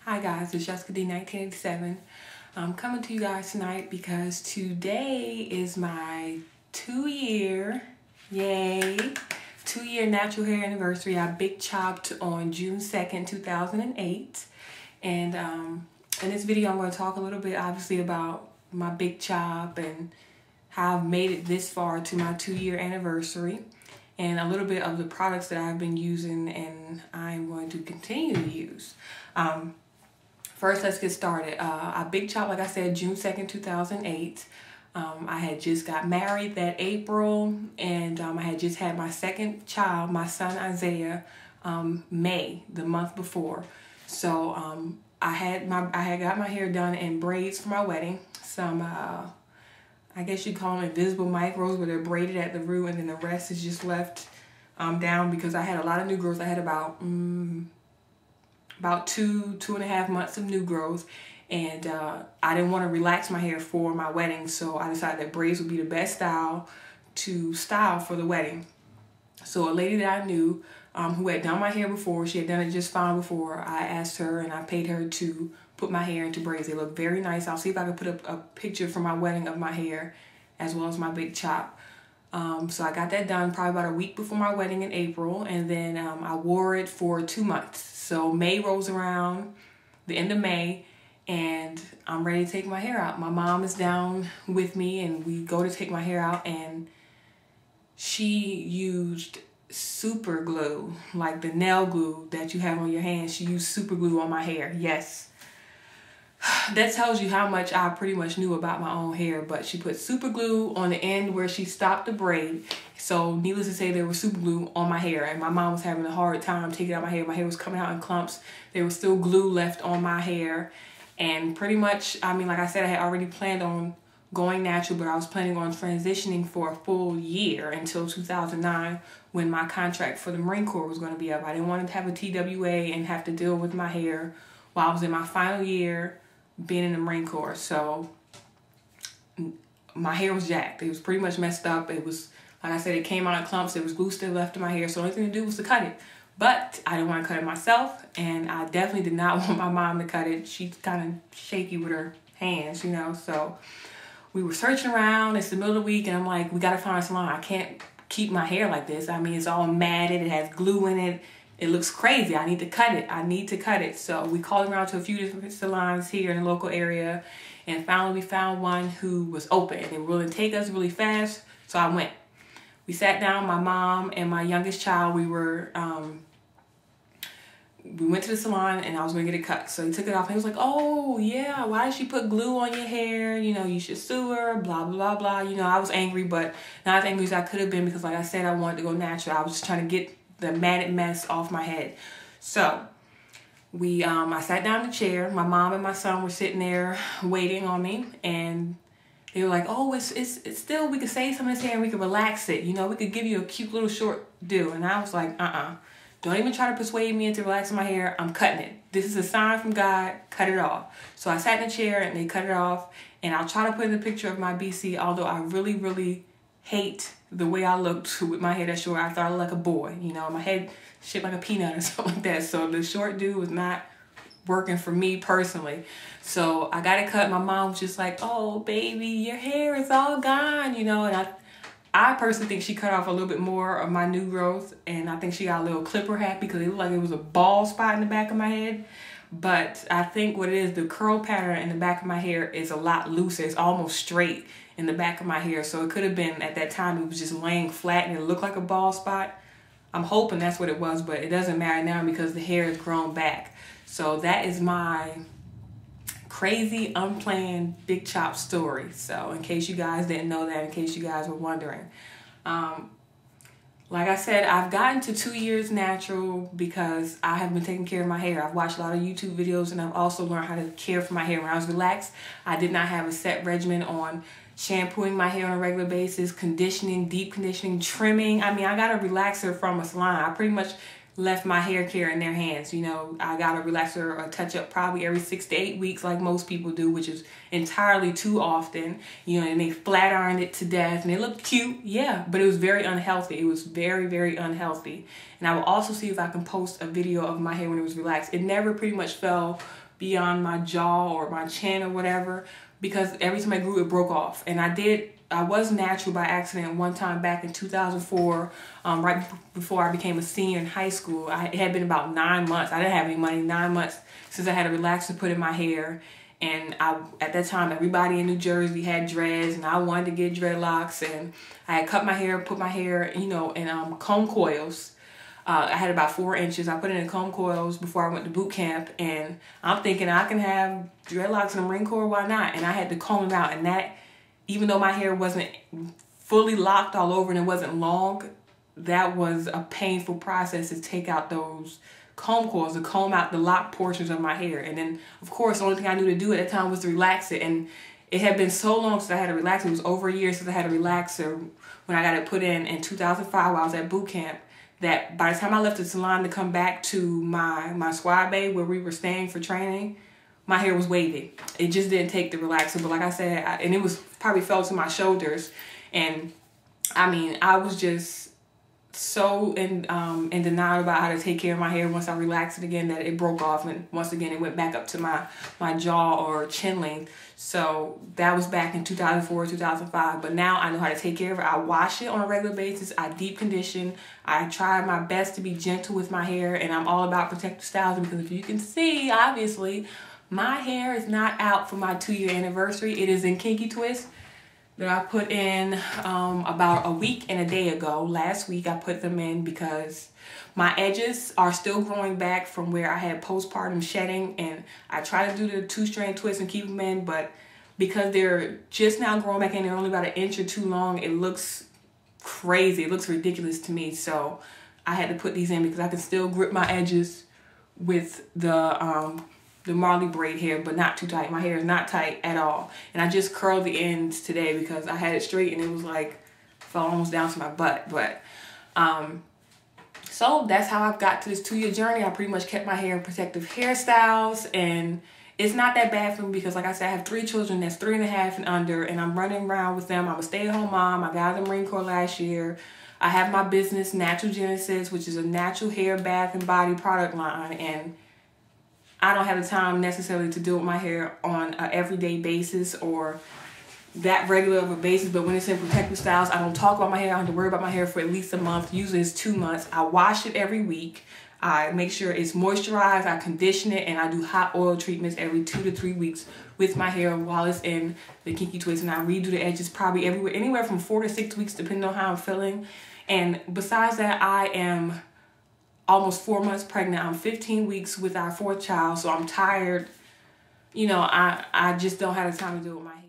Hi guys, it's Jessica D 1987. I'm coming to you guys tonight because today is my 2-year, yay, 2-year natural hair anniversary. I big chopped on June 2nd, 2008. And in this video, I'm going to talk a little bit obviously about my big chop and how I've made it this far to my 2-year anniversary, and a little bit of the products that I've been using and I'm going to continue to use. First, let's get started. I big chop, like I said, June 2nd, 2008. I had just got married that April, and I had just had my second child, my son Isaiah, May, the month before. So I had got my hair done in braids for my wedding. Some I guess you call them invisible micros, where they're braided at the root and then the rest is just left down, because I had a lot of new growth. I had about 2.5 months of new growth, and I didn't want to relax my hair for my wedding, so I decided that braids would be the best style to style for the wedding. So a lady that I knew who had done my hair before, she had done it just fine before, I asked her and I paid her to put my hair into braids. They look very nice. I'll see if I can put up a picture from my wedding of my hair as well as my big chop. So I got that done probably about a week before my wedding in April, and then I wore it for 2 months. So May rolls around, the end of May, and I'm ready to take my hair out. My mom is down with me, and we go to take my hair out, and she used super glue, like the nail glue that you have on your hands. She used super glue on my hair. Yes. That tells you how much I pretty much knew about my own hair, but she put super glue on the end where she stopped the braid. So needless to say, there was super glue on my hair, and my mom was having a hard time taking out my hair. My hair was coming out in clumps. There was still glue left on my hair, and pretty much, I mean, like I said, I had already planned on going natural, but I was planning on transitioning for a full year until 2009, when my contract for the Marine Corps was going to be up. I didn't want to have a TWA and have to deal with my hair while I was in my final year being in the Marine Corps. So my hair was jacked. It was pretty much messed up. It was, like I said, it came out in clumps. There was glue still left in my hair, so the only thing to do was to cut it. But I didn't want to cut it myself, and I definitely did not want my mom to cut it. She's kind of shaky with her hands, you know. So we were searching around. It's the middle of the week, and I'm like, we got to find a salon. I can't keep my hair like this. I mean, it's all matted. It has glue in it. It looks crazy. I need to cut it. I need to cut it. So we called around to a few different salons here in the local area, and finally we found one who was open. They were willing to take us really fast, so I went. We sat down, my mom and my youngest child. We went to the salon, and I was going to get it cut. So he took it off, and he was like, oh, yeah, why did she put glue on your hair? You know, you should sue her, blah, blah, blah. You know, I was angry, but not as angry as I could have been, because like I said, I wanted to go natural. I was just trying to get the matted mess off my head. So I sat down in the chair. My mom and my son were sitting there waiting on me, and they were like, oh, it's still, we could save some of this hair and we could relax it. You know, we could give you a cute little short do. And I was like, don't even try to persuade me into relaxing my hair. I'm cutting it. This is a sign from God. Cut it off. So I sat in the chair, and they cut it off, and I'll try to put in the picture of my BC, although I really, really hate the way I looked with my hair that short. I thought I looked like a boy, you know, my head shaped like a peanut or something like that. So the short do was not working for me personally. So I got it cut. My mom was just like, oh, baby, your hair is all gone, you know. And I personally think she cut off a little bit more of my new growth, and I think she got a little clipper happy because it looked like it was a bald spot in the back of my head. But I think what it is, the curl pattern in the back of my hair is a lot looser. It's almost straight in the back of my hair. So it could have been, at that time, it was just laying flat and it looked like a bald spot. I'm hoping that's what it was, but it doesn't matter now because the hair has grown back. So that is my crazy, unplanned, big chop story. So in case you guys didn't know that, in case you guys were wondering. Like I said, I've gotten to 2 years natural because I have been taking care of my hair. I've watched a lot of YouTube videos, and I've also learned how to care for my hair. When I was relaxed, I did not have a set regimen on shampooing my hair on a regular basis, conditioning, deep conditioning, trimming. I mean, I got a relaxer from a salon. I pretty much left my hair care in their hands. You know, I got a relaxer or a touch-up probably every 6 to 8 weeks like most people do, which is entirely too often. You know, and they flat ironed it to death, and it looked cute, yeah, but it was very unhealthy. It was very, very unhealthy. And I will also see if I can post a video of my hair when it was relaxed. It never pretty much fell beyond my jaw or my chin or whatever, because every time I grew, it broke off. And I was natural by accident one time back in 2004, right before I became a senior in high school. It had been about 9 months. I didn't have any money, 9 months since I had a relaxer put in my hair. And at that time, everybody in New Jersey had dreads, and I wanted to get dreadlocks. And I had cut my hair, put my hair, in comb coils. I had about 4 inches. I put it in comb coils before I went to boot camp, and I'm thinking I can have dreadlocks in the Marine Corps, why not? And I had to comb them out, and that, even though my hair wasn't fully locked all over and it wasn't long, that was a painful process to take out those comb coils, to comb out the locked portions of my hair. And then, of course, the only thing I knew to do at that time was to relax it. And it had been so long since I had a relaxer. It was over a year since I had a relaxer when I got it put in 2005 while I was at boot camp, that by the time I left the salon to come back to my squad bay where we were staying for training, my hair was wavy. It just didn't take the relaxer. But like I said, and it was probably fell to my shoulders. And I mean, I was just so in denial about how to take care of my hair once I relaxed it again, that it broke off, and once again it went back up to my jaw or chin length. So that was back in 2004, 2005. But now I know how to take care of it. I wash it on a regular basis. I deep condition. I try my best to be gentle with my hair, and I'm all about protective styling, because if you can see, obviously, my hair is not out for my 2-year anniversary. It is in Kinky Twist that I put in about a week and a day ago. Last week I put them in because my edges are still growing back from where I had postpartum shedding, and I try to do the 2-strand twist and keep them in, but because they're just now growing back in, they're only about 1 inch or 2 long, it looks crazy. It looks ridiculous to me. So I had to put these in because I can still grip my edges with the Marley braid hair, but not too tight. My hair is not tight at all. And I just curled the ends today because I had it straight and it was like, fell almost down to my butt. But so that's how I've got to this 2-year journey. I pretty much kept my hair in protective hairstyles, and it's not that bad for me because, like I said, I have 3 children that's 3.5 and under, and I'm running around with them. I'm a stay-at-home mom. I got out of the Marine Corps last year. I have my business, Natural Genesis, which is a natural hair, bath, and body product line, and I don't have the time necessarily to deal with my hair on an everyday basis or that regular of a basis. But when it's in protective styles, I don't talk about my hair. I don't have to worry about my hair for at least a month. Usually it's 2 months. I wash it every week. I make sure it's moisturized. I condition it, and I do hot oil treatments every 2 to 3 weeks with my hair while it's in the Kinky Twist. And I redo the edges probably anywhere from 4 to 6 weeks, depending on how I'm feeling. And besides that, I am almost 4 months pregnant. I'm 15 weeks with our 4th child, so I'm tired. I just don't have the time to do it with my hair.